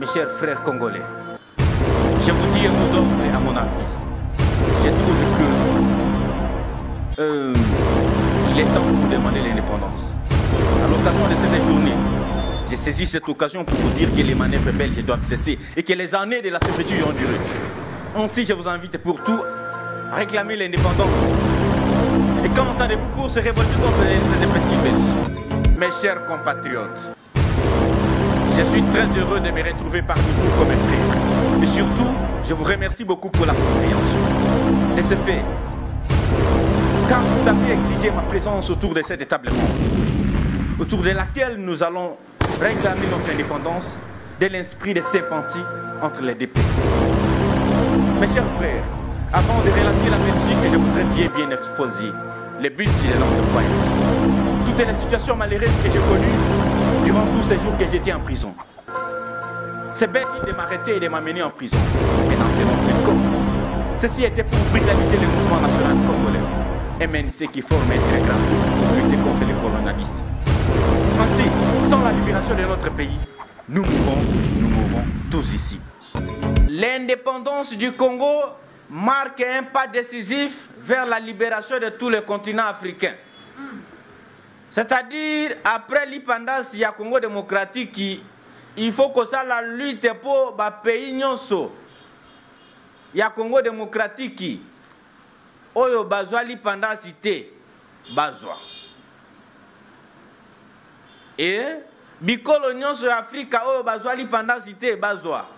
Mes chers frères congolais, je vous dis un mot d'ordre à mon avis. Je trouve que il est temps pour demander l'indépendance. À l'occasion de cette journée, j'ai saisi cette occasion pour vous dire que les manœuvres belges doivent cesser et que les années de la servitude ont duré. Ainsi, je vous invite pour tout à réclamer l'indépendance. Et qu'entendez-vous pour se révolter contre ces imbéciles belges? Mes chers compatriotes, je suis très heureux de me retrouver parmi vous comme un frère. Et surtout, je vous remercie beaucoup pour la compréhension. De ce fait, quand vous avez exigé ma présence autour de cet établement, autour de laquelle nous allons réclamer notre indépendance de l'esprit de sympathie entre les deux pays. Mes chers frères, avant de relater la Belgique, je voudrais bien exposer le but de notre voyage. Toutes les situations malheureuses que j'ai connues durant tous ces jours que j'étais en prison. C'est bête de m'arrêter et de m'amener en prison. Mais n'en tenons plus compte. Ceci était pour brutaliser le mouvement national congolais. MNC qui forme un très grand groupe pour lutter contre les colonialistes. Ainsi, sans la libération de notre pays, nous mourrons tous ici. L'indépendance du Congo marque un pas décisif vers la libération de tout le continent africain. C'est-à-dire, après l'indépendance du Congo démocratique, il faut que ça la lutte pour le pays nyonso. Il Congo démocratique, oyo bazwa l'indépendance té bazwa. Et bikolo nyonso ya Afrika oyo bazwa l'indépendance té bazwa.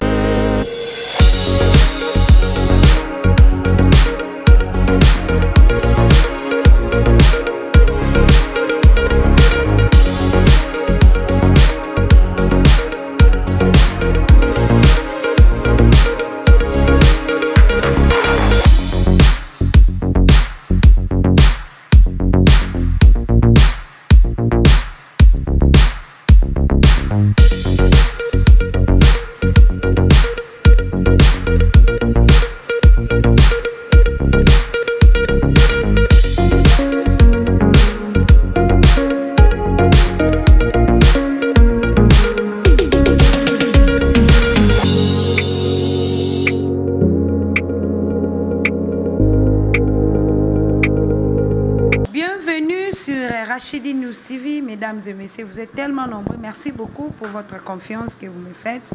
Rachidi News TV, mesdames et messieurs, vous êtes tellement nombreux. Merci beaucoup pour votre confiance que vous me faites.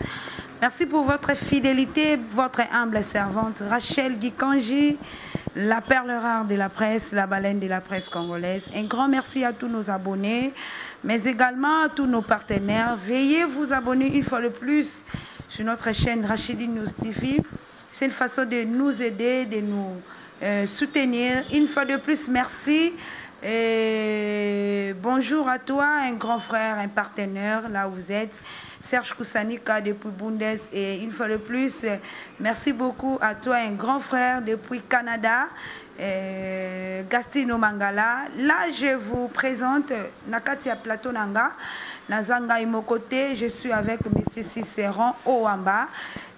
Merci pour votre fidélité, votre humble servante, Rachel Gikanji, la perle rare de la presse, la baleine de la presse congolaise. Un grand merci à tous nos abonnés, mais également à tous nos partenaires. Veuillez vous abonner une fois de plus sur notre chaîne Rachidi News TV. C'est une façon de nous aider, de nous soutenir. Une fois de plus, merci. Et bonjour à toi, un grand frère, un partenaire, là où vous êtes, Serge Koussanika depuis Bundes. Et une fois de plus, merci beaucoup à toi, un grand frère depuis Canada, Gastino Mangala. Là, je vous présente Nakatia Plateau Nanga, Nazanga Imokote. Je suis avec M. Cicéron Owamba.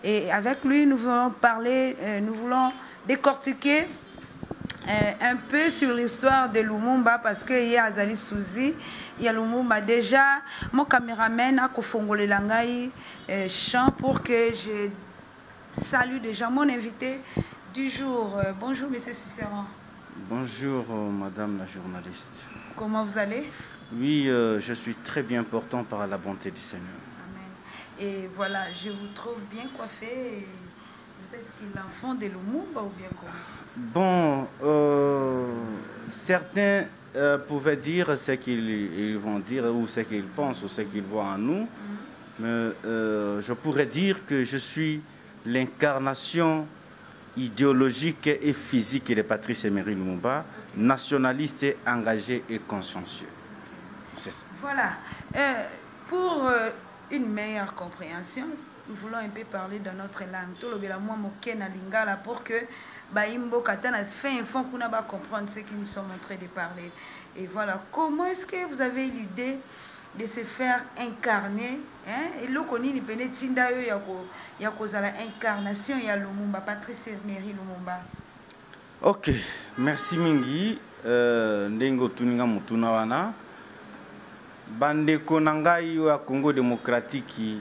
Et avec lui, nous voulons parler, nous voulons décortiquer un peu sur l'histoire de Lumumba, parce qu'il y a Azali Souzi, il y a Lumumba. Déjà, mon caméraman a kofongolé langai chant pour que je salue déjà mon invité du jour. Bonjour, monsieur Cicéron. Bonjour, madame la journaliste. Comment vous allez? Oui, je suis très bien portant par la bonté du Seigneur. Amen. Et voilà, je vous trouve bien coiffé. Vous êtes l'enfant de Lumumba ou bien comment? Bon, certains pouvaient dire ce qu'ils vont dire ou ce qu'ils pensent ou ce qu'ils voient en nous, mais je pourrais dire que je suis l'incarnation idéologique et physique de Patrice Emery Lumumba, nationaliste, engagé et consciencieux. C'est ça. Voilà. Pour une meilleure compréhension, nous voulons un peu parler dans notre langue. Tout le monde pour que Baimbo Katana fait un fond qu'on n'a pas comprendre ce qu'ils nous sont en train de parler. Et voilà, comment est-ce que vous avez l'idée de se faire incarner? Et là, on y a tinda yo ya kozala incarnation ya Lumumba, Patrice Emery Lumumba. Ok, merci mingi. Ndengo tuninga mutuna wana. Bandeko nangai ya Congo démocratique.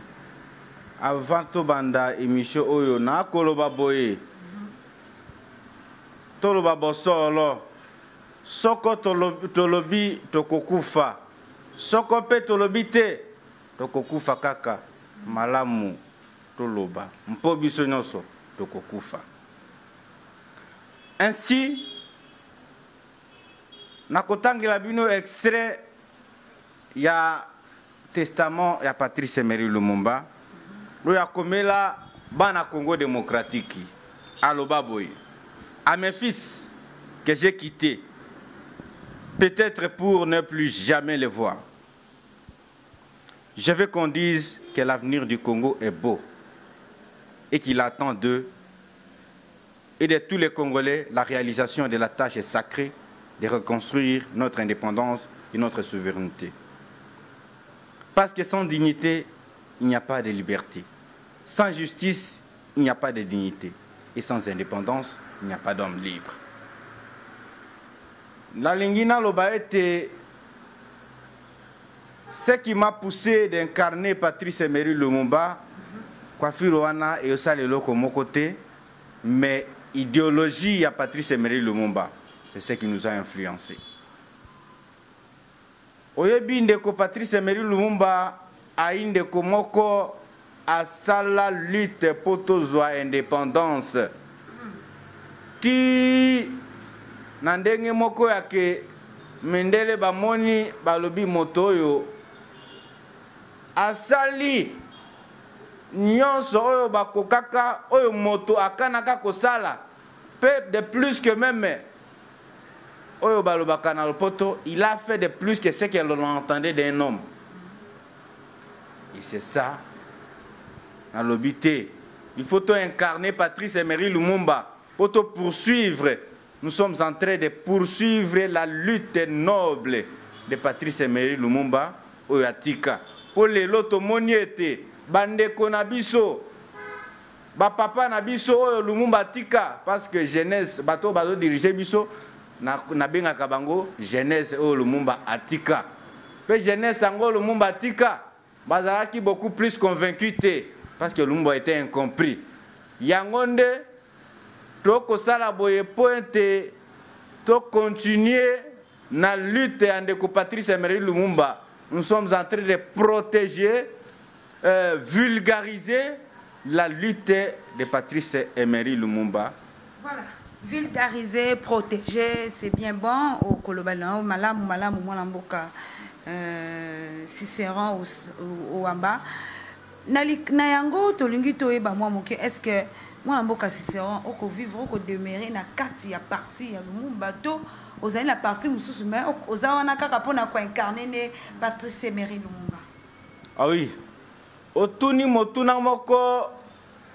avant to banda émission oyo na koloba boye toloba bosolo soko tolobi tokokufa soko pe tolobi te tokokufa kaka malamu toloba mpo biso nyonso tokokufa. Ainsi nakotangela bino extrait ya testament ya Patrice Emery Lumumba oyo akomela bana Congo démocratique aloba boye: à mes fils que j'ai quittés, peut-être pour ne plus jamais les voir, je veux qu'on dise que l'avenir du Congo est beau et qu'il attend d'eux et de tous les Congolais la réalisation de la tâche sacrée de reconstruire notre indépendance et notre souveraineté. Parce que sans dignité, il n'y a pas de liberté. Sans justice, il n'y a pas de dignité. Et sans indépendance, il n'y a pas d'homme libre. La Lingina Lobaete, ce qui m'a poussé d'incarner Patrice Emery Lumumba, Kwafiroana et Osalelo comme côté, mais idéologie à Patrice Emery Lumumba, c'est ce qui nous a influencés. Oyebi ndeko Patrice Emery Lumumba a indeko moko a sala lutte pour tozwa indépendance. Ti nandenge moko yake mendele bamoni balobi motoyo asali nyonso oyo bakokaka oyo moto akanaka kosala peu de plus que même oyo balobaka na lopoto, il a fait de plus que ce que l'on entendait d'un homme. Et c'est ça dans l'obité. Il faut incarner Patrice Emery Lumumba pour te poursuivre. Nous sommes en train de poursuivre la lutte noble de Patrice Emery Lumumba au Yatika. Pour les loto moniete, bandeko nabiso, ba papa nabiso Lumumba tika, parce que jeunesse bato diriger biso na benga kabango jeunesse Lumumba atika. Pe jeunesse ango Lumumba atika, bazalaki beaucoup plus convaincu parce que Lumumba était incompris. Yangonde toko sala boye pointe to continuer na lutte andeko Patrice Emery Lumumba. Nous sommes en train de protéger, vulgariser la lutte de Patrice Emery Lumumba. Voilà. Vulgariser, protéger, c'est bien bon. Au Kolobalao, Malam, Mwalamboka, Cicéron au Wamba. Nayango, Tolingi, Toeba, Mwamoke, est-ce que Mwalamboka Cicéron, au vivre, au demeurer, na kati, ya parti, ya Lumumba, aux années la partie, Moussous, mais aux Awanaka, Kapona, quoi incarner Patrice Emery Lumumba. Ah oui. Otuni Motuna Moko,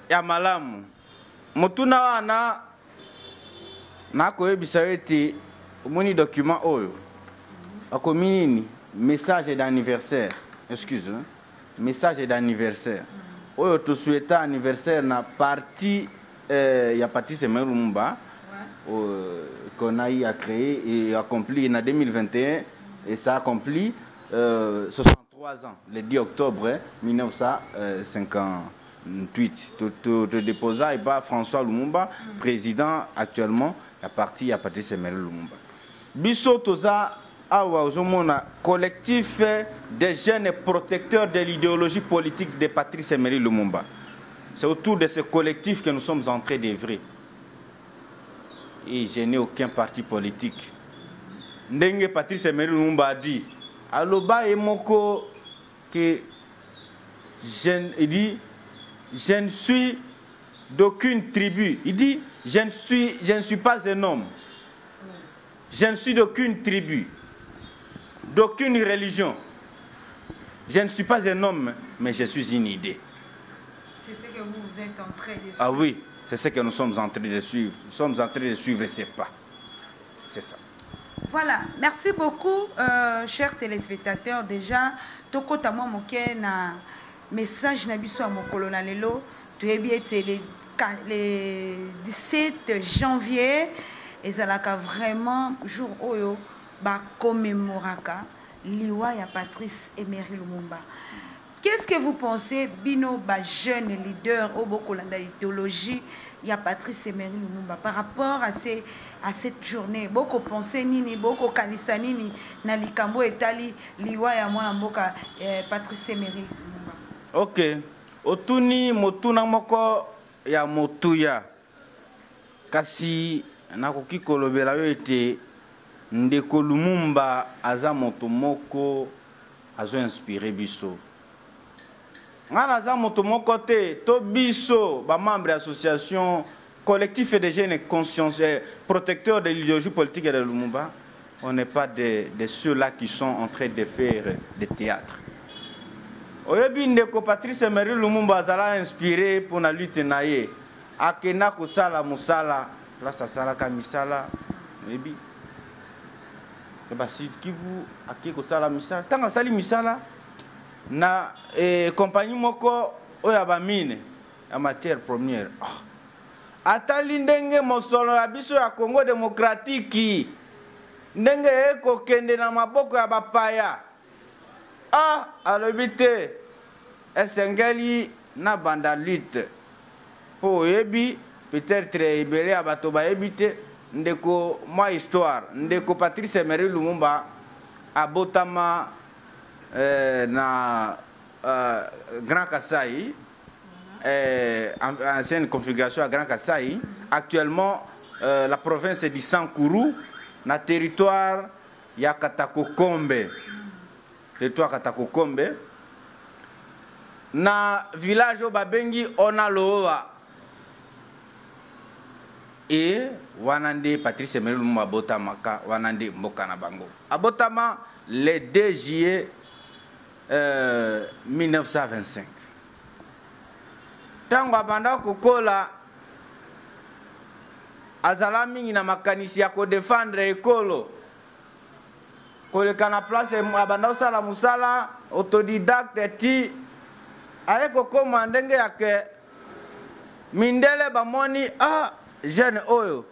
ya Malam. Motuna Wana. Nakoye bisaweti moni document oyo akomini message d'anniversaire, excuse, message d'anniversaire oyo to souhaita anniversaire na parti ya Patrice Emery Lumumba qu'on a eu à créer et accompli en 2021 et ça a accompli 63 ans le 10 octobre 1958 te déposa et pas François Lumumba président actuellement la partie à Patrice Emery Lumumba. Biso toza awa ozomona collectif des jeunes protecteurs de l'idéologie politique de Patrice Emery Lumumba. C'est autour de ce collectif que nous sommes en train d'œuvrer. Et je n'ai aucun parti politique. Ndenge Patrice Emery Lumumba a dit, aloba emoko que il dit je ne suis d'aucune tribu. Il dit je ne suis pas un homme. Je ne suis d'aucune tribu, d'aucune religion. Je ne suis pas un homme, mais je suis une idée. C'est ce que vous êtes en train de suivre. Ah oui, c'est ce que nous sommes en train de suivre. Nous sommes en train de suivre ces pas. C'est ça. Voilà, merci beaucoup, chers téléspectateurs. Déjà, toko tamo moke na message na biso à mon colonel Lelo. Tu es bien le 17 janvier. Et ça l'a vraiment jour oyo ba commémoraka liwa ya Patrice Emery Lumumba. Qu'est-ce que vous pensez, Bino, jeune leader au Bokolanda idéologie, il y a Patrice Emery Lumumba par rapport à cette journée? Beaucoup pensé nini, beaucoup kanisa nini, na likambo etali liwa ya mwana mboka Patrice Emery Lumumba. Ok. Otuni motuna moko ya motuya. Kasi nakoki kolobela yo ete ndeko Lumumba aza moto moko azo inspiré biso. Ngana aza moto moko te to biso ba membre association collectif des jeunes protecteurs de l'idéologie politique de Lumumba. On n'est pas de ceux-là qui sont en train de faire des théâtres. Oyebi ndeko Patrice Emery Lumumba azala inspiré pour la lutte naye. Akena kosala musala, place asala ka misala, oyebi. Eba si kivu ake kosala misala, tanga sali misala na compagnie moko oya ba mine ya matière première. Atali ndenge mosolo ya biso ya Congo démocratique ndenge eko kende na maboko ya bapaya. Alobi te esengeli na banda lutte po yebi peut-être ebele abato ba yebite ndeko moi histoire ndeko Patrice Emery Lumumba abotama na Grand Kasai, ancienne configuration à Grand Kasai. Actuellement la province est du Sankourou na territoire ya Katakokombe. Territoire Katakokombe na village au babengi Onaloa et wanande Patrice Emery Lumumba abotama ka wanande mboka na bango abotama le 2 juillet 1925. Tango abanda kokola azala mingi na makanisi ya ko défendre ekolo koleka na place abanda osala musala autodidacte ti aye kokoma ndenge yake mindele bamoni jeune oyo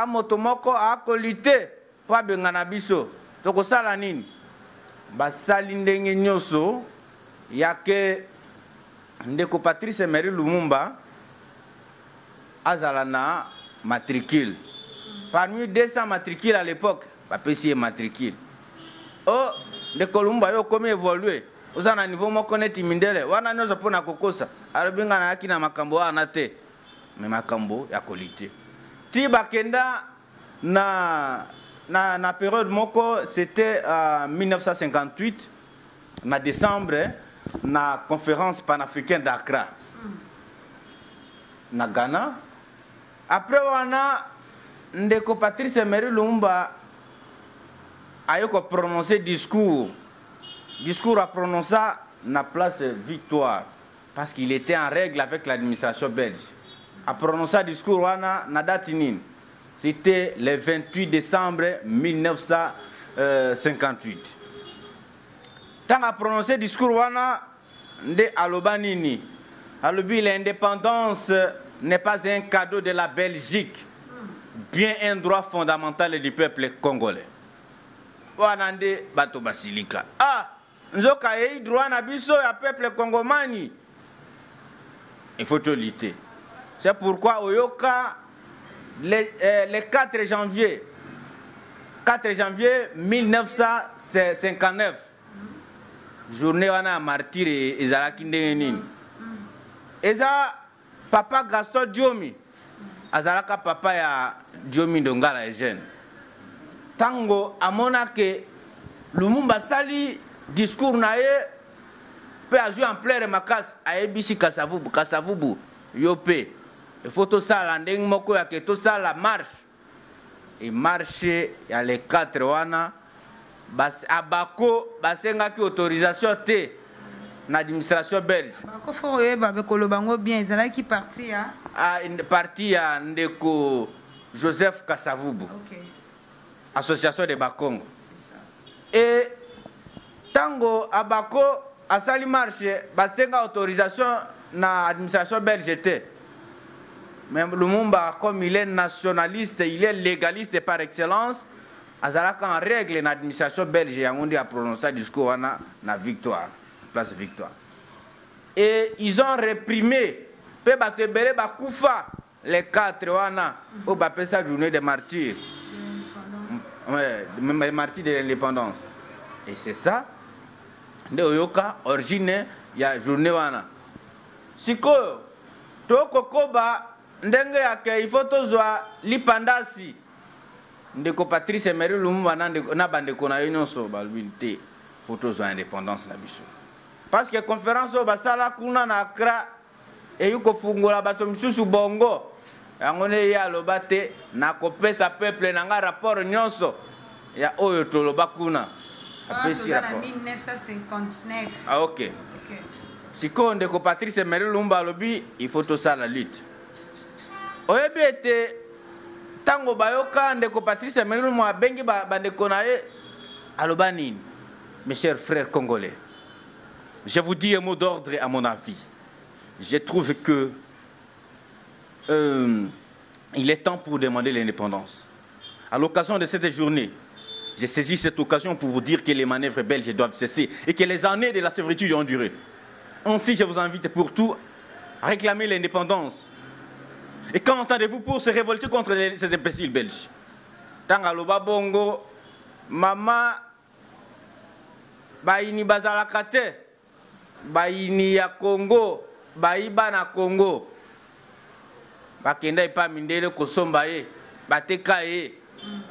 moto moko akolite po abengana biso tokosala nini basali ndenge nyonso yake ndeko Patrice Emery Lumumba azala na matricule. Parmi 200 matricules à l'époque, bapesi matricule. Ndeko Lumumba yo komi évolué ozana niveau moko neti mindele wana nyozo pona kokosa alobinga na yaki na makambo wana te me makambo ya kolite ti bakenda na période moko c'était en 1958 en décembre na conférence panafricaine d'Accra na Ghana. Après wana ndeko Patrice Emery Lumumba ayoko prononcer discours à prononcer na place Victoire parce qu'il était en règle avec l'administration belge. A prononcer discours wana na date nini? C'était le 28 décembre 1958. Tant à prononcer discours wana de alobanini. Alobi l'indépendance n'est pas un cadeau de la Belgique, bien un droit fondamental du peuple congolais. Wanande bato basilika. Nzoka yei droit na biso ya peuple congomani. Il faut te lutter. C'est pourquoi Oyoka le 4 janvier 1959 journée wana martyr ezalaki ndenge nini eza papa Gaston Diomi azalaka papa ya Diomi Ndongala Eugène tango amona ke Lumumba sali discours na ye pe azui en pleure makasi ayebisi Kasavubu yo pe il faut tout ça la ndenge moko ya ke to ça la marche et marche ya les 4 wana bas abako basengaki autorisation te na administration belge bako fo yeba be kolobango bien ezalaki parti ya une partie ya ndeko Joseph Kasavubu. Okay. Association de Bakongo. C'est ça. Et tango abako asali marche basenga autorisation na administration belge te. Même Lumumba, comme il est nationaliste, il est légaliste par excellence, azalaka en règle na administration belge yangondi a prononcé discours na Victoire, place Victoire. et ils ont réprimé pe bato ebele bakufa les 4 wana au bapé sa journée des martyrs. Ouais, les martyrs de l'indépendance. Et c'est ça nde oyoka origine ya journée wana. Sikoyo tokokoba ndenge yake il faut tozwa lipandasi ndeko Patrice Emery Lumumba na bandeko na nyonso balwinte faut tozwa indépendance na biso. Parce que conférence au basala kuna na Accra et yuko fungola bato misusu bongo yango ne ya lobate na kopesa peuple na nga rapport nyonso ya oyo toloba kuna apesi rapport 1959. Ah ok. Siko ndeko Patrice Emery Lumumba lobi il faut to ça la lutte. Oyebi ete tango bayoka ndeko Patrice Emery Lumumba bengi bandeko na ye aloba nini? Mes chers frères congolais, je vous dis un mot d'ordre à mon avis. Je trouve que il est temps pour demander l'indépendance. À l'occasion de cette journée, j'ai saisi cette occasion pour vous dire que les manœuvres belges doivent cesser et que les années de la servitude ont duré. Ainsi, je vous invite pour tout à réclamer l'indépendance. Et quand entendez-vous pour se révolter contre ces imbéciles belges? Tangaloba bongo, maman, baini bazalakate, baini ya Congo, baiba na Congo, bakenda ipa mindele kosomba ye, bateka ye.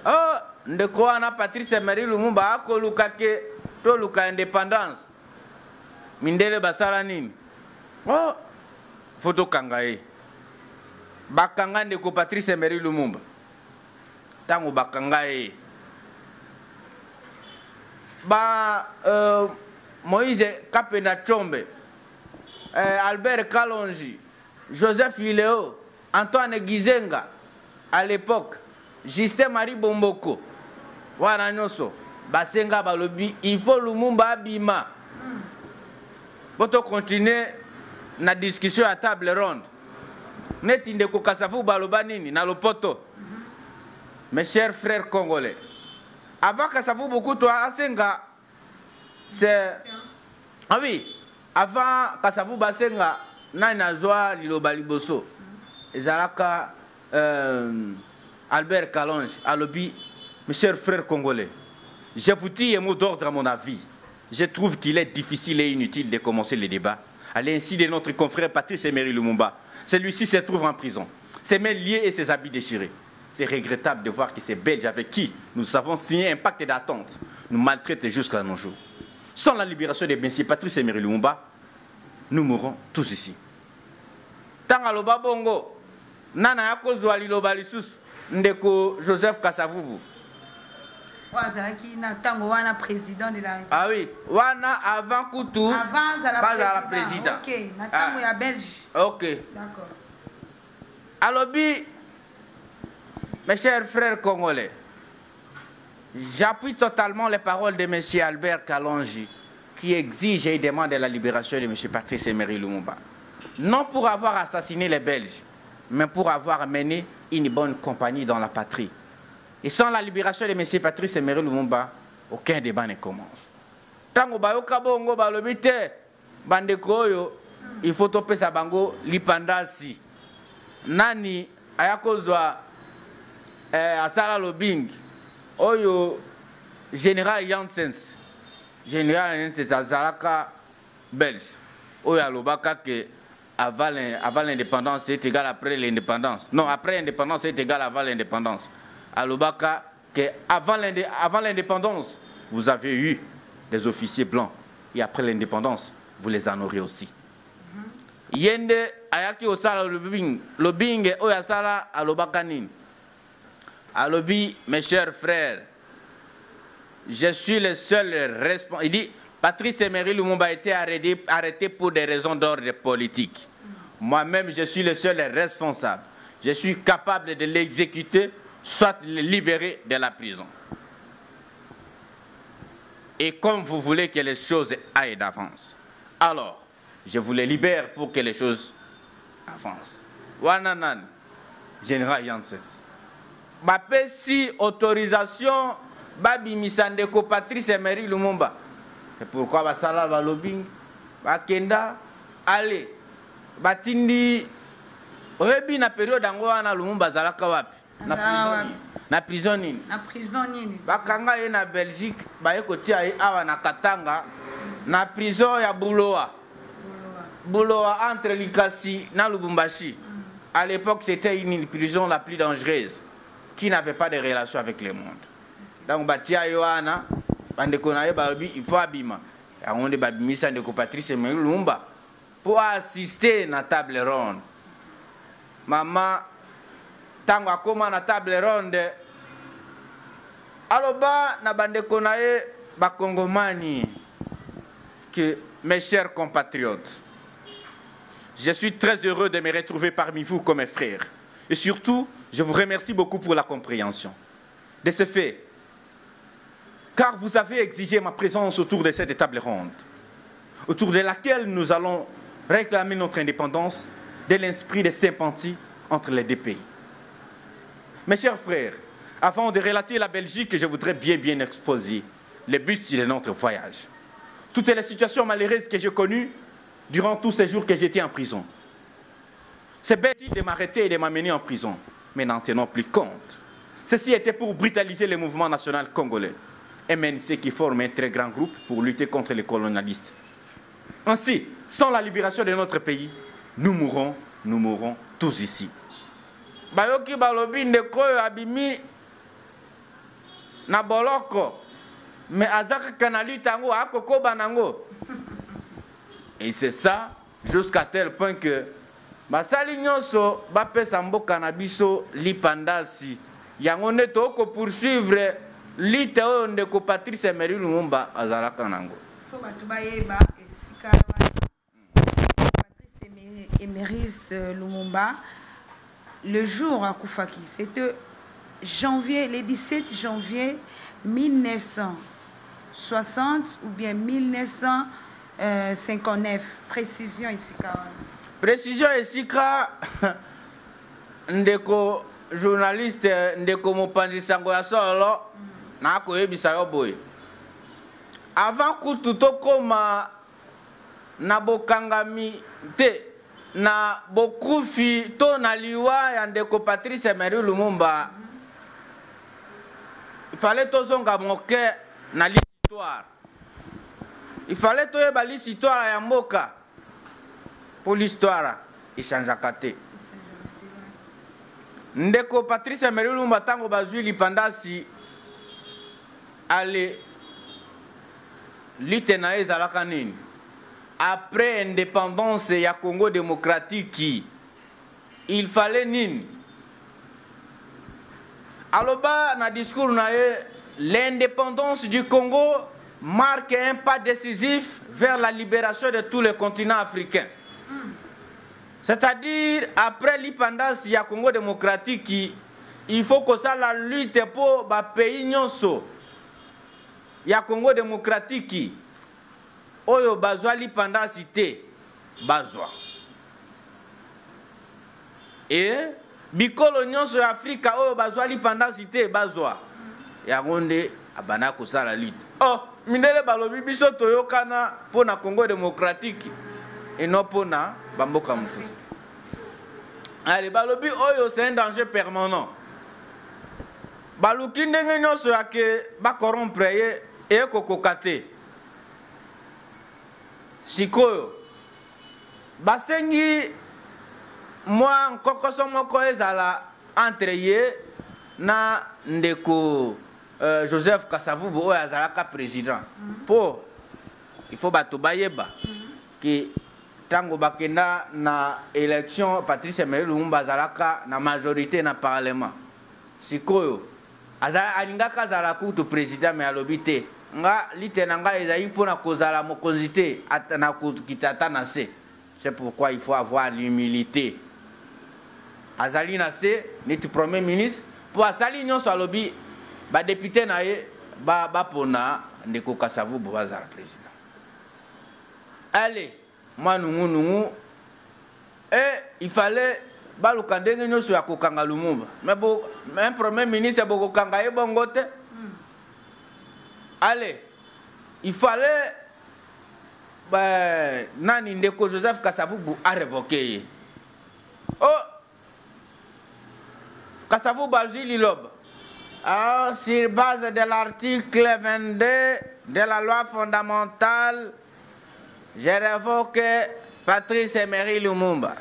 Oh, ndeko wana Patrice Emery Lumumba akoluka ke to luka indépendance. Mindele basala nini? Oh, photo kangaye. Bakanga ndeko Patrice Emery Lumumba. Tango bakangaye. Moïse Kapenda Tchombe, Albert Kalonji, Joseph Iléo, Antoine Gizenga, à l'époque, Justin Marie Bomboko, wana nyonso, basenga balobi, il faut Lumumba abima. Pour continuer la discussion à table ronde. Neti ndeko Kasavu baloba nini na lopoto. Mes chers frères congolais, avant Kasavu beaucoup toi asenga c'est ah oui, avant Kasavu basenga na nazwa liloba liboso. Ezalaka Albert Kalonji alobi, mes chers frères congolais, je vous dis un mot d'ordre à mon avis. Je trouve qu'il est difficile et inutile de commencer le débat à l'insu de notre confrère Patrice Emery Lumumba. Celui-ci se trouve en prison, ses mains liées et ses habits déchirés. C'est regrettable de voir que ces Belges avec qui nous avons signé un pacte d'attente nous maltraitent jusqu'à nos jours. Sans la libération de M. Patrice Emery Lumumba, nous mourrons tous ici. Tanga loba bongo, nana yakozwa liloba lisusu, ndeko Joseph Kasavubu. Président de la République. Ah oui, wana avant Koutou, avant la président. Ok, Natango ya Belge. Ok. D'accord. Alobi, mes chers frères congolais, j'appuie totalement les paroles de M. Albert Kalonji qui exige et demande la libération de M. Patrice Emery Lumumba. Non pour avoir assassiné les Belges, mais pour avoir mené une bonne compagnie dans la patrie. Et sans la libération de M. Patrice Emery Lumumba, aucun débat ne commence. Tango bayoka bongo balobite bandeko oyo il faut topé sa bango lipandasi. Nani ayakozwa asala lobing oyo Général Janssens. Général Janssens azalaka belge. Oyo alobaka que avant l'indépendance c'est égal après l'indépendance. Non, après l'indépendance c'est égal avant l'indépendance. Alobaka que avant l'indépendance, vous avez eu des officiers blancs et après l'indépendance, vous les en aurez aussi. Yende ayaki osala lobing oyasala alobaka nini. Alobi, mes chers frères, je suis le seul responsable. Il dit, Patrice Emery Lumumba a été arrêté pour des raisons d'ordre politique. Moi-même, je suis le seul responsable. Je suis capable de l'exécuter, soit le libérer de la prison. Et comme vous voulez que les choses aillent d'avance, alors, je vous les libère pour que les choses avancent. Wananan, Général Janssens. Bapé si autorisation, Babi Misandeko Patrice Emery Lumumba. C'est pourquoi Basala va lobbying, Bakenda, allez batindi oyebi na période yango wana Lumumba azalaka wapi na prison nini bakanga ye na Belgique baye kotia ye awa na Katanga na prison ya Buloa entre Likasi na Lubumbashi. À l'époque, c'était une prison la plus dangereuse qui n'avait pas de relation avec le monde. Donc batia yoana bandeko na ye balobi il faut abima yango babimisa ndeko Patrice Emery Lumumba pour assister na table ronde. Maman tango akoma na table ronde aloba na bandeko na ye bakongomani que mes chers compatriotes, je suis très heureux de me retrouver parmi vous comme mes frères. Et surtout, je vous remercie beaucoup pour la compréhension de ce fait, car vous avez exigé ma présence autour de cette table ronde, autour de laquelle nous allons réclamer notre indépendance de l'esprit de sympathie entre les deux pays. Mes chers frères, avant de relater la Belgique, je voudrais bien exposer le but de notre voyage. Toutes les situations malheureuses que j'ai connues durant tous ces jours que j'étais en prison. C'est bête de m'arrêter et de m'amener en prison, mais n'en tenons plus compte. Ceci était pour brutaliser le mouvement national congolais, MNC qui forme un très grand groupe pour lutter contre les colonialistes. Ainsi, sans la libération de notre pays, nous mourrons tous ici. Bayoki balobi ndeko abimi na boloko mais azaka kanali tango akoko banango. Et c'est ça jusqu'à tel point que basali nyonso bapesa mboka na biso lipandasi yango nde toko poursuivre lite oyo ndeko Patrice Emery Lumumba azalaka nango. Faut batu bayeba esika Patrice Emery Lumumba le jour à Koufaki, c'était le 17 janvier 1960 ou bien 1959. Précision ici. Précision ici, ndeko journaliste ndeko mopanzi sango ya solo na koyebisa yo boy. Avant kutu tokoma na bokangami te na bokufi to na liwa ya ndeko Patrice Emery Lumumba, il fallait tozonga moke na l'histoire. Il fallait toyeba l'histoire ya mboka pour l'histoire echangeaka te. Ndeko Patrice Emery Lumumba tango bazwi lipandasi ale lite na ezalaka nini après indépendance ya Congo démocratique, il fallait nini aloba na discours na l'indépendance du Congo marque un pas décisif vers la libération de tout le continent africain. C'est-à-dire, après l'indépendance du Congo démocratique, il faut que ça la lutte pour le pays nyonso ya Congo démocratique. Oyo bazwa l'indépendance te bazwa. Et bikolo nyonso ya Afrika oyo bazwa l'indépendance te bazwa. Yangonde abana ko sala lutte. Oh, minele balobi biso toyokana pour na Congo démocratique et non pour na bamboka mususu. Allez, balobi oyo c'est un danger permanent. Baluki ndenge nyonso ya ke ba corrompre ye e kokokate. Sikoyo basengi moi nkokoso moko ezala entre ye na ndeko Joseph Kasavubu oyo azalaka président. Po il faut bato bayeba que tango bakenda na élection Patrice Emery Lumumba azalaka na majorité na parlement. Sikoyo azala alingaka azala kutu président mais alobi te nga lite nanga ezali mpona kozala mokonzi te na kokitata na se. C'est pourquoi il faut avoir l'humilité. Azali na se neti premier ministre pour asali nyonso alobi ba député na ye ba pona ndeko Kasavubu bazala président. Allez, moi nungu et il fallait baluka ndenge nyonso ya kokanga Lumumba. Mais bon, un premier ministre boko kanga ye bongo te. Allez, il fallait nani ndeko Joseph Kasavubu a révoqué. Oh, Kasavubu a dit Lilob. Sur base de l'article 22 de la loi fondamentale, je révoque Patrice Emery Lumumba.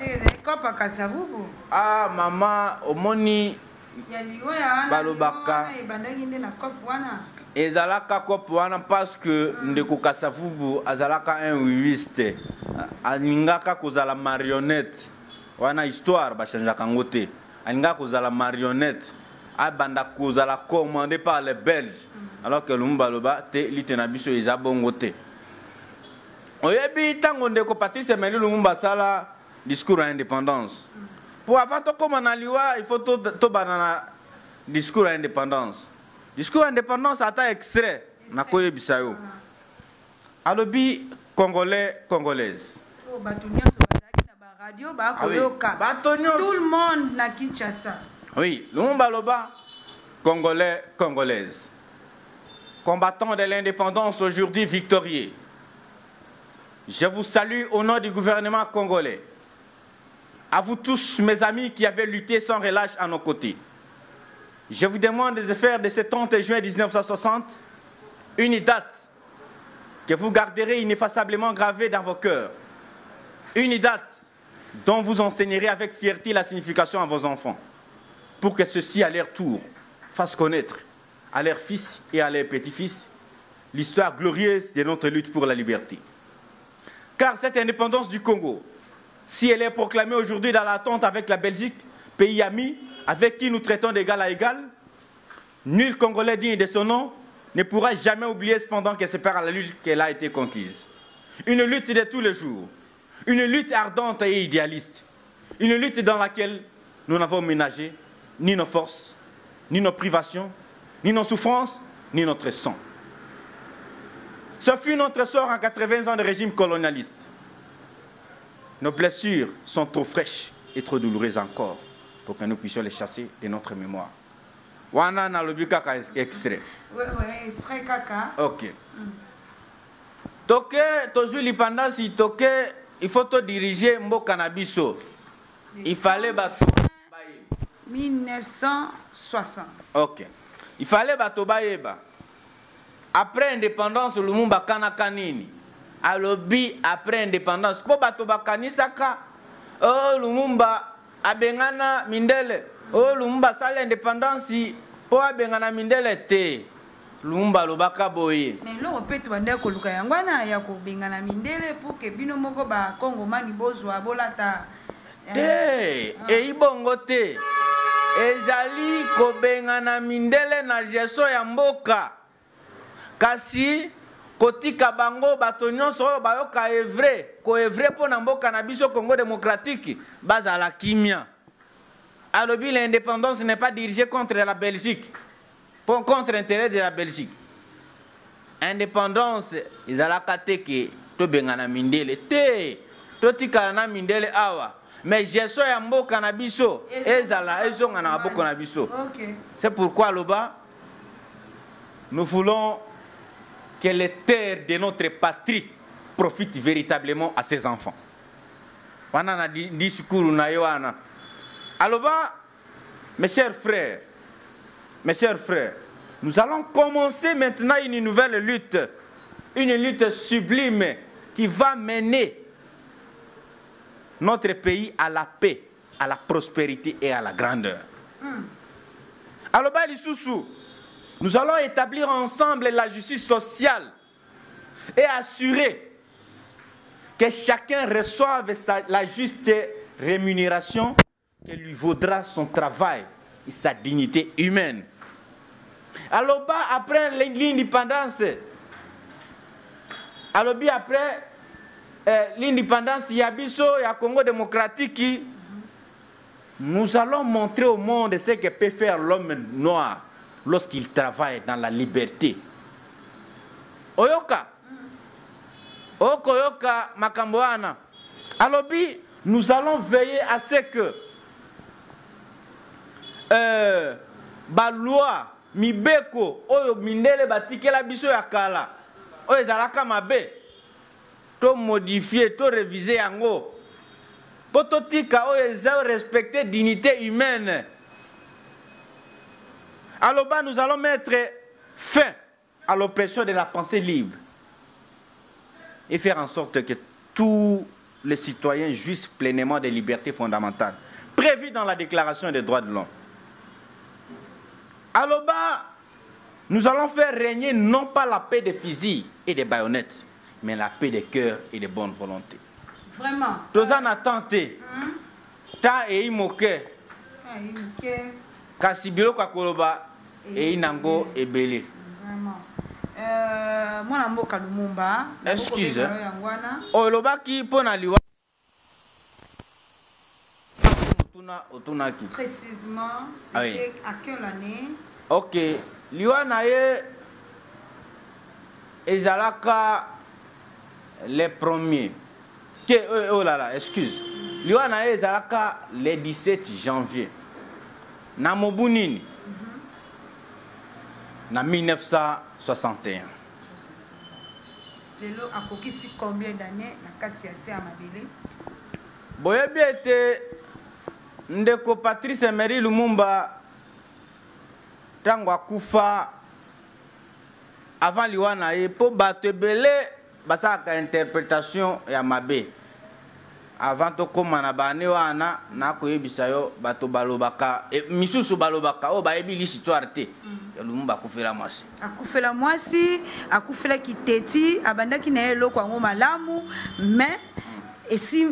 Ah, maman, Omoni Balobaka. Ezalaka kopwana parce que ndeko Kasavubu azalaka un wiviste. Alingaka kozala marionnette. Wana histoire ba chanja kangote. Alingaka kozala marionnette. Abanda kozala commandé par les Belges. Alors que Lumumba loba te litena biso ezabongote. Oyebi tango ndeko Patrice Emery Lumumba sala discours à indépendance. Pour avant to comme liwa, il faut to banana discours à indépendance. Discours à indépendance ata extrait na koye bisayo. Alobi congolais congolaise. Tout le monde na Kinshasa. Oui, Lumumba loba congolais congolaise. Combattants de l'indépendance aujourd'hui victorieux. Je vous salue au nom du gouvernement congolais. À vous tous, mes amis qui avez lutté sans relâche à nos côtés. Je vous demande de faire de ce 30 juin 1960 une date que vous garderez ineffaçablement gravée dans vos cœurs. Une date dont vous enseignerez avec fierté la signification à vos enfants, pour que ceux-ci, à leur tour, fassent connaître à leurs fils et à leurs petits-fils l'histoire glorieuse de notre lutte pour la liberté. Car cette indépendance du Congo, si elle est proclamée aujourd'hui dans l'attente avec la Belgique, pays ami, avec qui nous traitons d'égal à égal, nul Congolais digne de son nom ne pourra jamais oublier cependant qu'elle sépare à la lutte qu'elle a été conquise. Une lutte de tous les jours, une lutte ardente et idéaliste, une lutte dans laquelle nous n'avons ménagé ni nos forces, ni nos privations, ni nos souffrances, ni notre sang. Ce fut notre sort en 80 ans de régime colonialiste. Nos blessures sont trop fraîches et trop douloureuses encore pour que nous puissions les chasser de notre mémoire. Wana na lobi kaka extrait. Oui, extrait kaka. Ok. Toke, toujours l'indépendance, il faut te diriger Mboka na biso. Il fallait battre 1960. Ok. Il fallait battre Bayeba. Après indépendance, Lumumba kanaka nini. Alobi après indépendance. Po bato bakanisaka. Oh Lumumba abengana mindele. Oh Lumumba sala indépendance. Po abengana mindele te. Lumumba lobaka boye. Mais là on peut demander ko luka yangwana ya ko bengana mindele pour que bino moko ba Congo mani bozwa bolata. Te e ibongo te. Ezali ko bengana mindele na geso ya mboka. Kasi kotika bango bato nyonso oyo bayoka evre ko evre po na mboka na biso Congo démocratique bazala kimia. Alobi l'indépendance n'est pas dirigée contre la Belgique, contre l'intérêt de la Belgique. Indépendance ezalaka te ke to bengana mindele te to tikala na mindele awa mais geso ya mboka na biso ezala ezonga na mboka na biso. C'est pourquoi loba nous voulons que les terres de notre patrie profitent véritablement à ses enfants. Wana na discours na yoana. Alors mes chers frères, nous allons commencer maintenant une nouvelle lutte, une lutte sublime qui va mener notre pays à la paix, à la prospérité et à la grandeur. Alors nous allons établir ensemble la justice sociale et assurer que chacun reçoive la juste rémunération que lui vaudra son travail et sa dignité humaine. Alors après l'indépendance, après l'indépendance Yabiso et Congo démocratique, nous allons montrer au monde ce que peut faire l'homme noir lorsqu'il travaille dans la liberté. Oyoka. Okoyoka makamboana. Alobi, nous allons veiller à ce que baloi mibeko oyo mindele batikela biso ya kala oyo ezalaka mabe to modifier, to réviser yango. Pototika o ezao respecter dignité humaine. Alors bas, nous allons mettre fin à l'oppression de la pensée libre et faire en sorte que tous les citoyens jouissent pleinement des libertés fondamentales prévues dans la Déclaration des droits de l'homme. Alors bas, nous allons faire régner non pas la paix des fusils et des baïonnettes, mais la paix des cœurs et des bonnes volontés. Vraiment. Tous en attente, ta et imoke, kasibilo kakoloba et inango et belé. Vraiment. Moi, je suis Lumumba. Excuse. Oh, loba qui pona liwa. Précisément, c'était à quelle année? Ok. Liwa nae ezalaka les premiers. Oh là là, excuse. Liwa nae ezalaka le 17 janvier. Na Mobunini. Na 1961. Lelo a kokisi combien d'années na kati ya se amabele? Boyebi ete ndeko Patrice Emery Lumumba tango akufa avant liwa na ye po bato ebele basalaka interprétation ya mabe. Avant tokoma na bane wana nakoyebisa yo bato balobaka misusu balobaka o bayebi l'histoire te. Lumumba akufela mwasi. Akufela mwasi, akufela kiteti, abandaki na ye eloko yango malamu, mais et si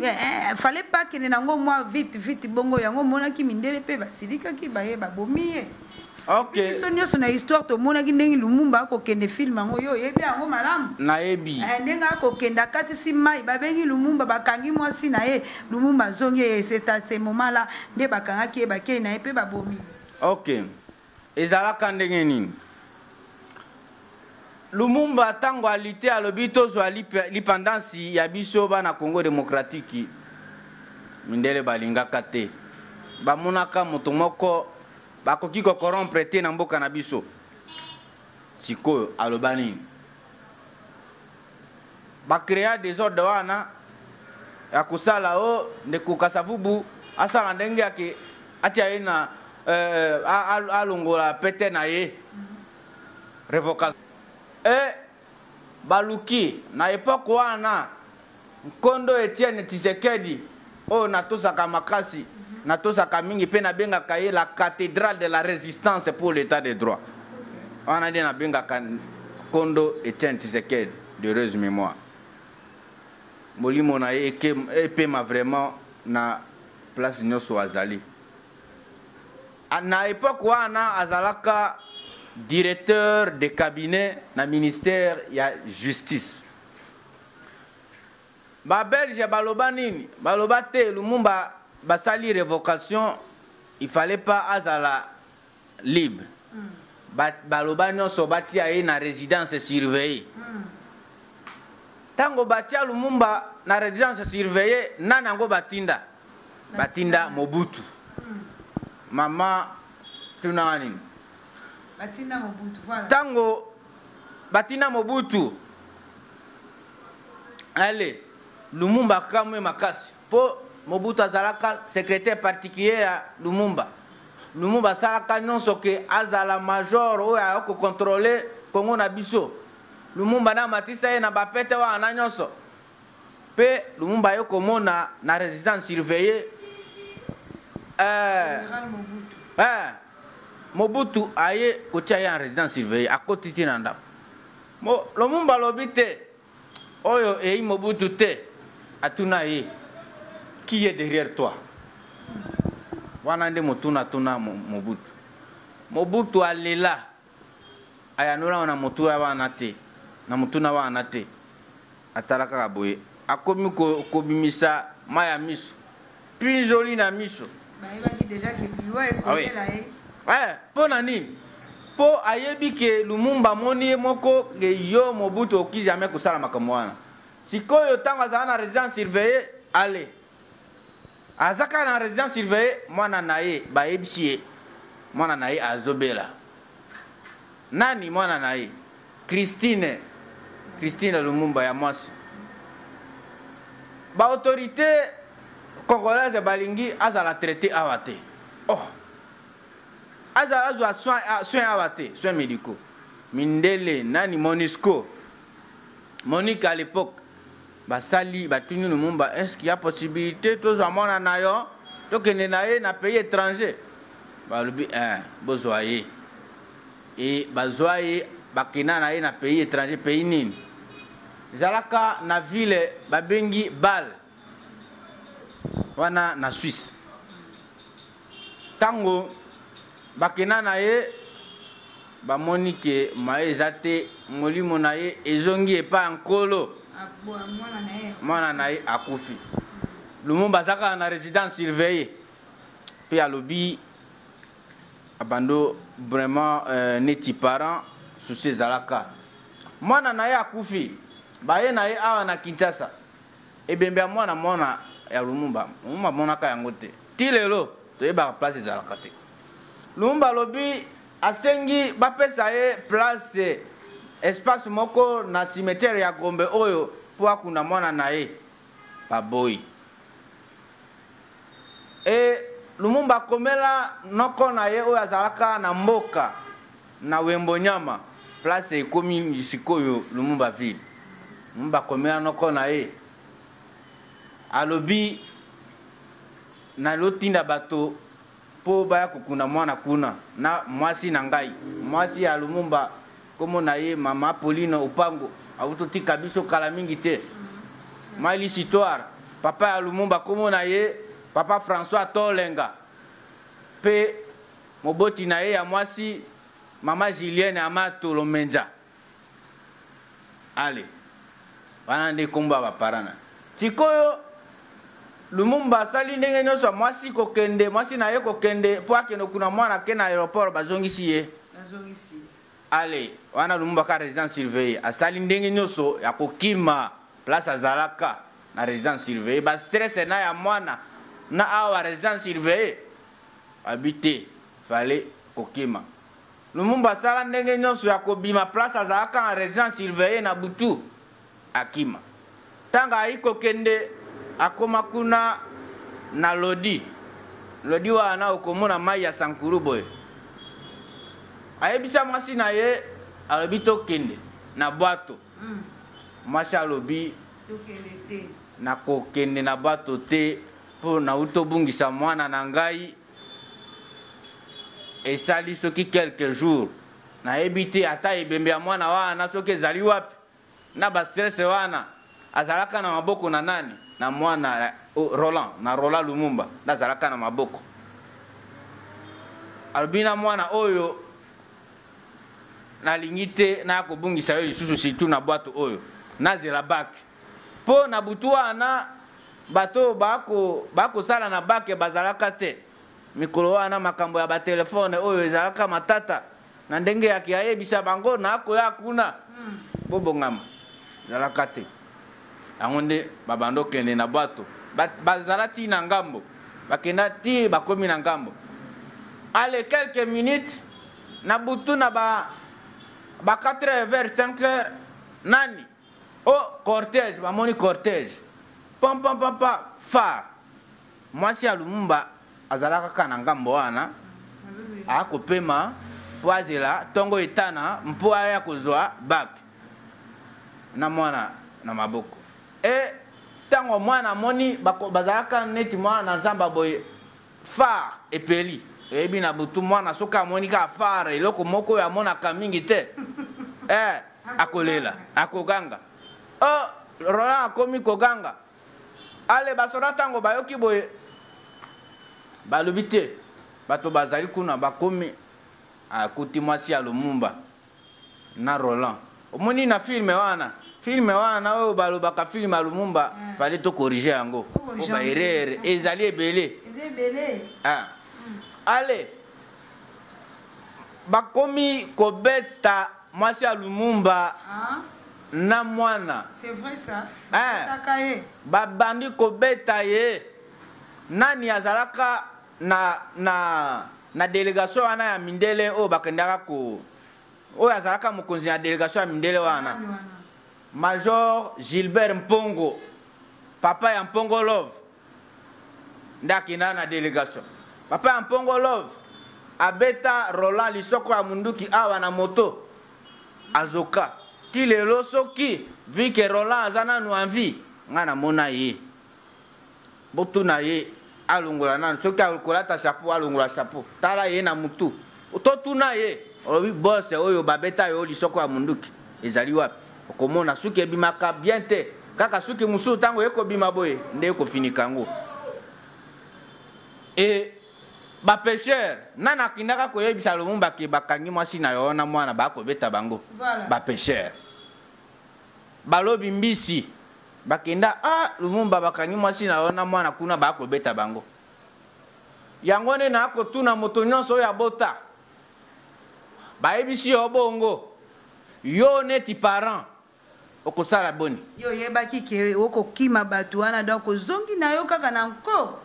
fallait pas que nango moi vite bongo yango monaki mindele pe basilika ki baye babomi ye. OK. Sonyo sona histoire to monaki ndengi Lumumba ko kende film yango yo yebi yango malamu. Na yebi. Ndenga ko kenda kati si mai babengi Lumumba bakangi mwasi na ye Lumumba zongi c'est à ce moment là nde bakangaki bakei na ye pe babomi. OK. Ezalaka ndenge nini? Lumumba tango alite alobi tozwa lipendansi ya biso bana Congo démocratique mindele balingaka te. Bamonaka moto moko bakoki ko corrompre te na mboka na biso. Sikoyo alobani. Ba créer des ordres wana ya kusala o ndeko Kasavubu asala ndenge yake atia ina alongola pete na ye révocation et baluki na époque wana Nkondo Etienne Tshisekedi o natosaka makasi natosaka mingi pe na benga kaye la cathédrale de la résistance pour l'état de droit wana de na benga Nkondo Etienne Tshisekedi de heureuse mémoire molimo na ye epema vraiment na place nyoso azali. Na époque wana azalaka directeur de cabinet na ministère ya justice. Ba Belge baloba nini? Baloba te Lumumba basali révocation, il fallait pas azala libre. Baloba nyonso batia ye na résidence surveillée. Tango batia Lumumba na résidence surveillée nanango batinda. Batinda Mobutu. Mama tunani Batina Mobutu voilà. Tango Batina Mobutu allez Lumumba kamwe makasi po Mobutu azalaka secrétaire particulier à Lumumba. Lumumba salaka nyonso ke azala major oyo ako contrôler Congo na biso. Lumumba na matisa ye na bapete wana nyonso. Pe Lumumba yo komona na résidence surveillée Mobutu aye kotia ya en résidence surveillée akotiti na ndako. Lumumba lobite oyo ei Mobutu te atuna ye qui est derrière toi. Wana nde motuna tuna Mobutu. Mobutu alela ayanola na motu ya wana te na motuna wana te atalaka kaboye akomi ko bimisa maya miso puis joli na miso. Déjà que Biwa est collé là. Ouais, pour nani? Pour ayebi que Lumumba moni moko ke yo Mobutu oki jamais kusala makambo wana. Sikoyo tango azana na résidence surveillée, allez. Azaka na résidence surveillée, mwana naye ba ebisi mwana naye azobela. Nani mwana naye? Christine Lumumba ya mwasi. ba autorité congolaise balingi azala traité awate. Oh. Azala zo soin awate, soins médicaux. Mindele nani Monisco. Monique à l'époque basali batuni Lumumba, est-ce qu'il y a possibilité tous à mon anayo to que na pays étranger ba lubi bozoye et bazoye bakina na pays étranger pays nini zalaka na ville babengi Bâle wana na Suisse tango bakina na ye ba Monique maezate molimo na ye ezongi epa nkolo mwana na ye akufi Lumumba zaka na résidence surveillée puis alobi abando vraiment neti parent sous ses alaka mwana na ye akufi baye na ye awa na Kinshasa ebembe mwana ya Lumumba monaka yango te ti lelo toyeba place ezalaka te Lumumba lobi asengi bapesa ye place espace moko na cimetière ya Gombe oyo po akuna mwana na ye baboyi Lumumba komela noko na ye oyo azalaka na mboka na Wembonyama place ekomi sikoyo Lumumba ville Lumumba komela noko na ye alobi na lotinda bato po baya kukuna mwana kuna na mwasi na ngai mwasi ya Lumumba komo na ye mama Pauline Upango autotika biso kala mingi te mali histoire papa ya Lumumba komo na ye papa François Tolenga pe moboti na ye ya mwasi mama Julienne Amato Lomenja ale wana nde komba ba parana tikoyo Lumumba sali ndenge nyonso mwasi kokende mwasi na ye kokende po akende kuna mwana ke na aéroport bazongisi ye ale wana Lumumba ka résidence surveillée asali ndenge nyonso ya kokima place azalaka na résidence surveillée ba stress na ya mwana na awa résidence surveillée habité fallait kokima Lumumba sala ndenge nyonso ya kobima place azalaka na résidence surveillée na butu akima tanga aiko kende akoma kuna na lodi wana okomona mai ya Sankuru boy ayebisa mwasi na ye alobi tokende na bwato mwasi alobi na kokende na bwato te po na utobungisa mwana na ngai esali soki quelques jours na ebite ata ebembe ya mwana wana soki ezali wapi na ba stress wana azalaka na maboko na nani na mwana Roland Lumumba na azalaka na maboko albina mwana oyo na lingite na kobungisa yo lisusu surtout na bwato oyo na zela bak po na butu wana bato bako sala na bake bazalaka te mikolo wana makambo ya ba telefone oyo ezalaka matata na ndenge ya kiyebisa bango na akoya kuna bobongama zalaka te angonde babando kende na bwato bazalati na ngambo bakenda ti bakomi na ngambo ale quelques minutes na butu na ba 4h vers 5h nani cortège bamoni cortège pam phare mwasi ya Lumumba azalaka kana ngambo wana akopema po azela tongo etana mpo aya kozwa bak na mwana na maboko tango mwana moni bazalaka neti mwana na zamba boye phare epeli ebi na butu mwana soka moni ka phare eloko moko ya mona kamingi te akolela akoganga Roland akomi koganga ale basora tango bayoki boye balobi te bato bazali kuna bakomi akuti mwasi ya Lumumba na Roland omoni na filme wana oyo balobaka filme ya Lumumba fallait to corriger yango ba erreur ezali ebele ale bakomi kobeta mwasi ya Lumumba na mwana c'est vrai ça babandi kobeta ye nani azalaka na délégation wana ya mindele oyo bakendaka ko oyo azalaka mokonzi ya délégation ya mindele wana Major Gilbert Mpongo papa ya Mpongo Love ndakina na délégation papa ya Mpongo Love abeta Roland lisoko ya munduki awa na moto azoka ti lelo soki vi que Roland azana nu envie ngana mona ye botuna ye alungola nanu soki akolata chapeau alungola chapeau tala ye na mutu totuna ye olobi boss oyo babeta yo lisoko ya munduki ezali wapi okomona soki ebimaka bien te kaka soki musu tango ekobima boye nde ekofinika ngo et ba pêcheur nana kindaka koyebisa Lumumba ke bakangi mwasi na yo na mwana bakobeta bango ba pêcheur balobi mbisi bakenda Lumumba bakangi mwasi na yo na mwana kuna bakobeta bango yango ne na akotuna moto nyonso ya bota bayebisi yo bongo yo neti parent okosala boni yo yebaki ke okokima bato wana donc ozongi na yo kaka na nko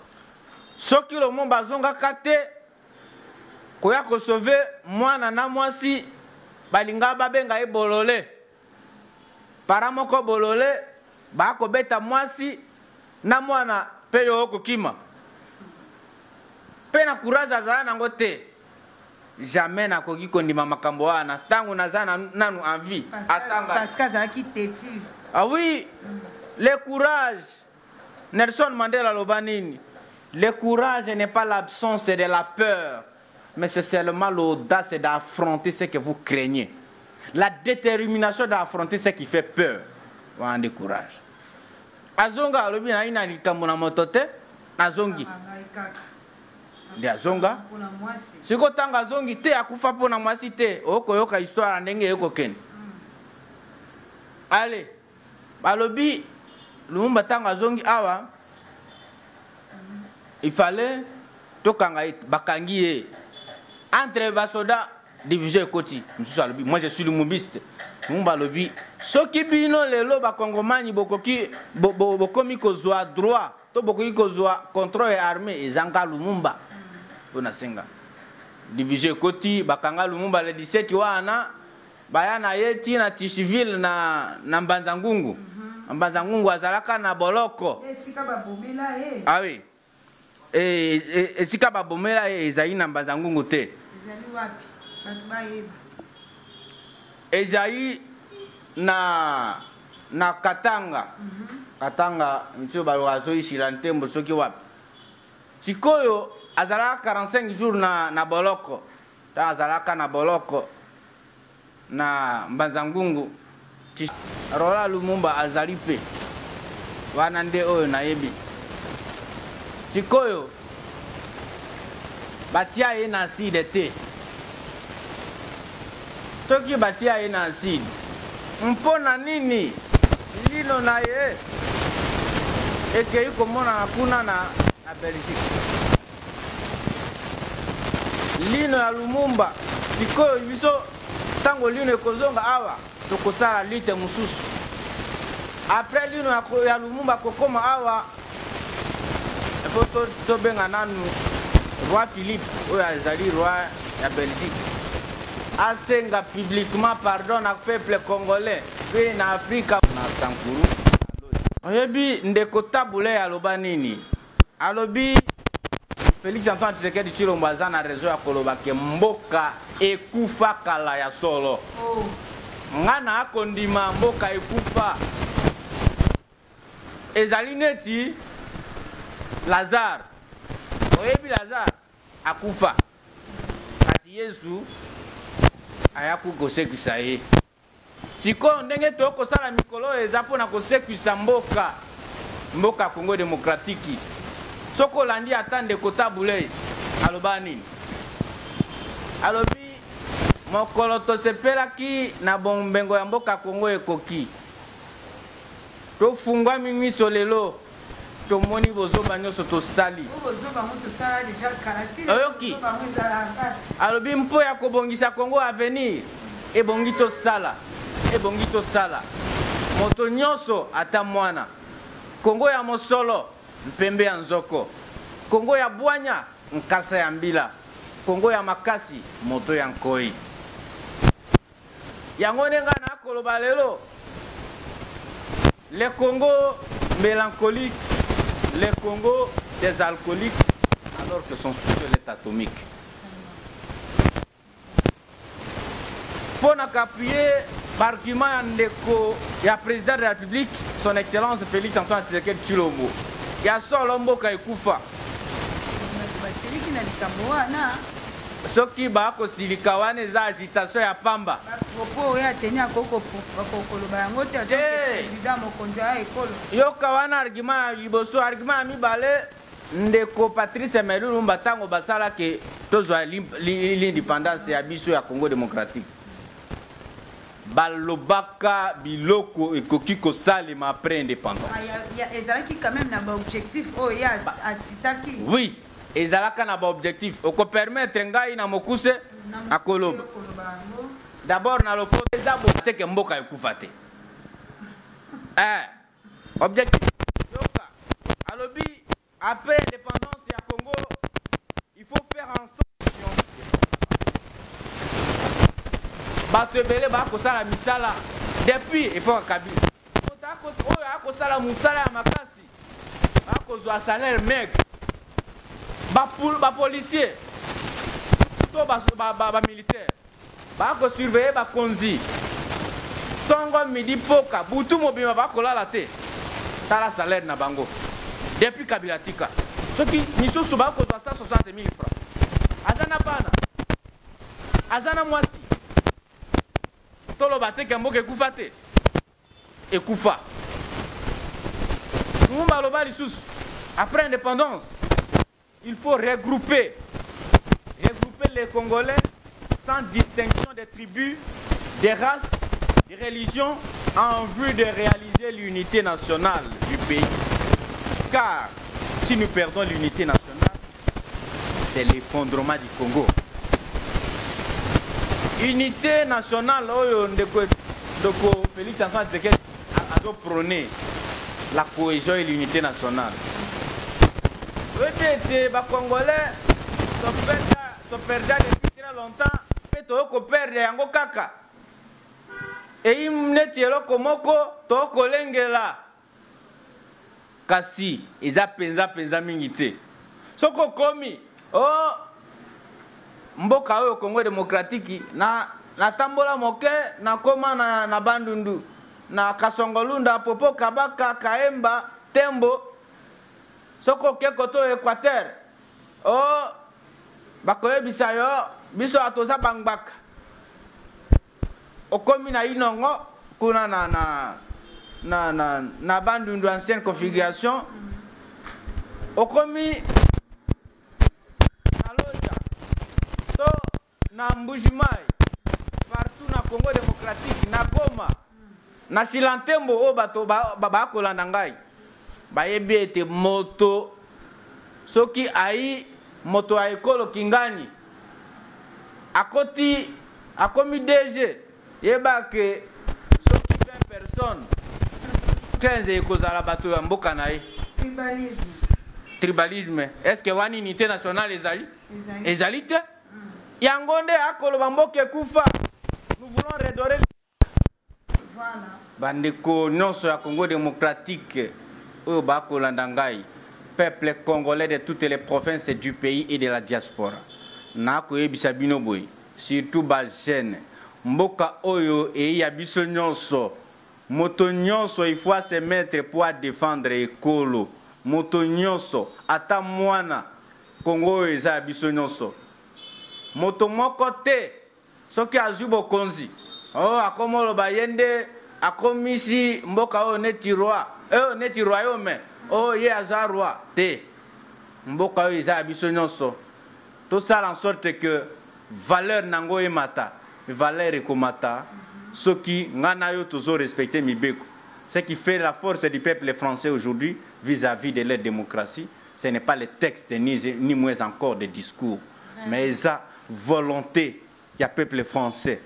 soki Lumumba azongaka te koya kosauve mwana na mwasi balinga babenga ye bolole para moko bolole bakobeta mwasi na mwana pe yo okokima pe na courage azala nango te jamais nakoki kondima makambo wana tango naza nanu envie atanga parce que azalaki têtu. Ah oui, le courage Nelson Mandela lobanini. Le courage n'est pas l'absence de la peur, mais c'est seulement l'audace d'affronter ce que vous craignez. La détermination d'affronter ce qui fait peur. Vous avez courage. Azonga, lobi na ina likambo na motote, azongi. Ndi azonga. Siko tanga azongi te akufa pona mwasi te, oko yoka histoire ndenge yoko ken. Allez. Balobi Lumumba tanga azongi awa. Il fallait bakangi entre basoda diviser koti. Moi je suis lumumbiste. Lumumba lobi soki bino lelo bakongomani bokoki bokomi kozwa droit to bokoki kozwa contrôle armée ezanga Lumumba. Ona senga. Diviser koti bakanga Lumumba le 17 wana bayana yeti na Tishiville na Mbanza Ngungu. Mbanza Ngungu azalaka na boloko. Esika babomela Ah oui. Esika babomela ezali na Mbanza Ngungu te. Ezali wapi? Bato bayeba. Ezali na Katanga. Katanga ntio balwazo ishila ntembo soki wapi. Sikoyo azalaka 45 jours na boloko. Ta azalaka na boloko na Mbanza Ngungu. Roland Lumumba azali pe wana nde oyo nayebi sikoyo batia ye na aside te toki batia ye na aside mpona nini lino na ye ekei komona kuna na Belgique lino ya Lumumba sikoyo biso tango lino ekozonga awa tokosala lite mususu après lino ya Lumumba kokoma awa efoto tobenga nanu roi Philippe oyo azali roi ya Belgique asenga publiquement pardon na peuple congolais pe na Afrika na Sankuru oyebi ndeko tabule ya loba nini alobi Félix Antoine Tshisekedi Tshilombo aza na réseau ya koloba ke mboka ekufa kala ya solo ngana akondima mboka ekufa ezali neti Lazare oyebi Lazare akufa kasi Yesu ayaku kosekisa ye sikoyo ndenge tokosala mikolo eza mpona kosekisa mboka Congo démocratique soko olandi ata ndeko tabule aloba nini alobi mokolo tosepelaki na bombengo ya mboka Congo ekoki tofungwami miso lelo tomoni bozoba nyonso tosali oyoki alobi mpo ya kobongisa Congo avenir ebongi tosala moto nyonso ata mwana Congo ya mosolo mpembe ya nzoko Congo ya bwanya nkasa ya mbila Congo ya makasi moto ya nkoi yango nenga na koloba lelo le Congo mélancolique, les Congo des alcooliques, alors que son sous-sol est atomique. Pour appuyer l'argument du président de la République, son Excellence Félix Antoine Tshisekedi Tshilombo, il y a Solombo Kaikufa. Ce qui va silika wana eza agitation ya pamba. Yoka wana argument ya liboso, argument ya mibale ndeko Patrice Emery Lumumba tango basala ke tozwa l'indépendance ya biso ya Congo démocratique. Balobaka biloko ekoki kosalema après indépendance. Ezalaki quand même na ba objectif o ya atitaki. Oui. Ezalaka na ba objectif oko permettre ngai na mokuse akoloba d'abord na lopoto zabo c'est que mboka ekufa te objectif yoka alobi après indépendance ya Congo il faut faire en sorte bato ebele bakosala misala depuis epoka Kabila oyo akosala mosala ya makasi akozwa salaire maigre ba policier to ba militaire ba ko surveiller ba konzi tongo midi poka butu mobima ba kolala te tala salaire na bango depuis Kabila tika soki misusu ba ko 160 000 francs azana bana azana mwasi tolo bateke mboke kufa te ekufa Lumumba loba lisusu après indépendance. Il faut regrouper les Congolais sans distinction des tribus, des races, des religions, en vue de réaliser l'unité nationale du pays. Car si nous perdons l'unité nationale, c'est l'effondrement du Congo. Unité nationale, Félix Antoine Tshisekedi a prôné la cohésion et l'unité nationale. Peut-être les Congolais sont perdus depuis très longtemps, peut-être perdre yango kaka. Et ils n'étaient komoko to kolengela. Kasi iza penza mingite. Soko komi oh mboka oyo Congo démocratique na tambola moke na koma na bandundu na Kasongolunda popo kabaka kaemba tembo. Soko ke koto Équateur oh bakoye bisayo biso atoza bangbaka okomi na inongo kuna na bandundu ancienne configuration okomi na Loja to na Mbujimai partout na Congo démocratique na Goma na Silantembo o bato bakolanda ngai bayebi ete moto soki ai moto a ekolo kingani akomi DG yeba ke soki 20 personnes 15 ekozala bato ya mboka na ye tribalisme est-ce que wani unité nationale ezali te yango nde akoloba mboka ekufa nous voulons redorer voilà bandeko nyonso ya Congo démocratique oyo bakolanda ngai peuple congolais de toutes les provinces du pays et de la diaspora na koyebisa bino boye surtout bajeune mboka oyo eya biso nyonso moto nyonso il faut se mettre pour défendre ekolo moto nyonso ata mwana Congo oyo eza biso nyonso moto moko te soki azwi bokonzi oh akomoloba yende akomisi mboka oyo neti roi neti royaume oh ye aza roi te mboka oyo eza biso nyonso tosala en sorte que valeur nango emata valeur ekomata soki ngana yo tozo respecter mibeko ce qui fait la force du peuple français aujourd'hui vis-à-vis de leur démocratie ce n'est pas les textes ni moins encore des discours mais la volonté du peuple français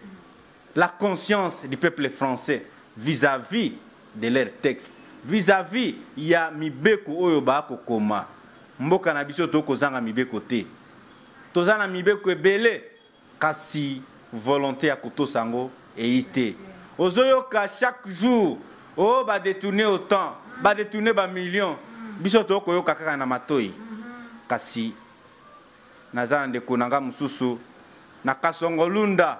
la conscience du peuple français vis-à-vis de leurs textes vis-à-vis ya mibeko oyo bako koma mboka na biso to kozanga mibeko te tozana mibeko ebele kasi volonté ya kotosango eite ozoyoka chaque jour oh ba détourner autant ba détourner ba millions biso to koyo kaka na matoi kasi nazana de konanga mususu na Kasongolunda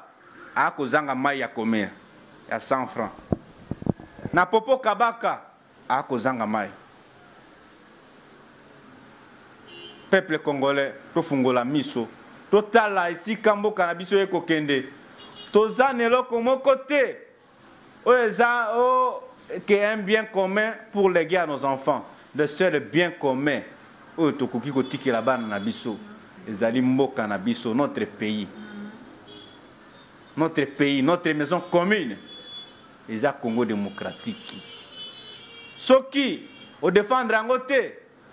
akozanga mai ya komera ya 100 francs na Popo Kabaka akozanga mai. Peuple congolais to fungola miso to tala ici kamboka na biso eko kende tozane loko moko te oeza o que un bien commun pour léguer à nos enfants, le seul bien commun o tokoki ko tikela bana na biso ezali mboka na biso, notre pays, notre maison commune, les Congo démocratique. Soki au défendre yango te,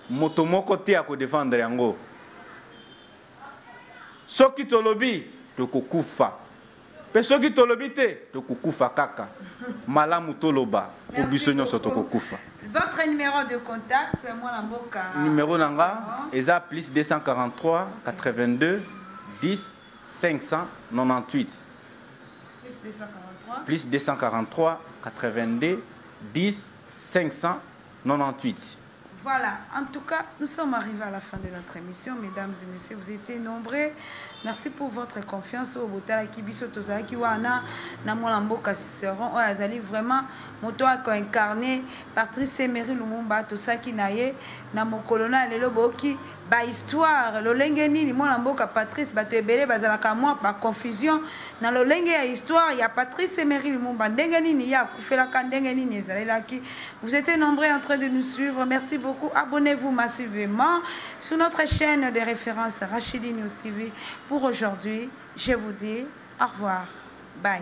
moto moko te ako défendre yango. Soki tolobi tokokufa. Pe soki tolobi te tokokufa kaka. Malamu toloba pour biso nyonso tokokufa. Votre numéro de contact, moi la mboka. Numéro nanga eza plus 243 82 10 598. Plus 243 82 10 598. Voilà, en tout cas, nous sommes arrivés à la fin de notre émission, mesdames et messieurs, vous étiez nombreux. Merci pour votre confiance au Botala Kibiso Tozaki Wana Namolambo Kassiseron. Oh, Azali vraiment moto a incarné Patrice Emery Lumumba Tosaki Naye Namokolona Lelo Boki ba histoire lolenge nini mwana mboka Patrice bato ebele bazalaka mwa ba confusion na lolenge ya histoire ya Patrice Emery Lumumba ndenge nini ya kufelaka ndenge nini ezalelaki. Vous êtes nombreux en train de nous suivre, merci beaucoup. Abonnez-vous massivement sur notre chaîne de référence Rachidi News TV. Pour aujourd'hui, je vous dis au revoir, bye.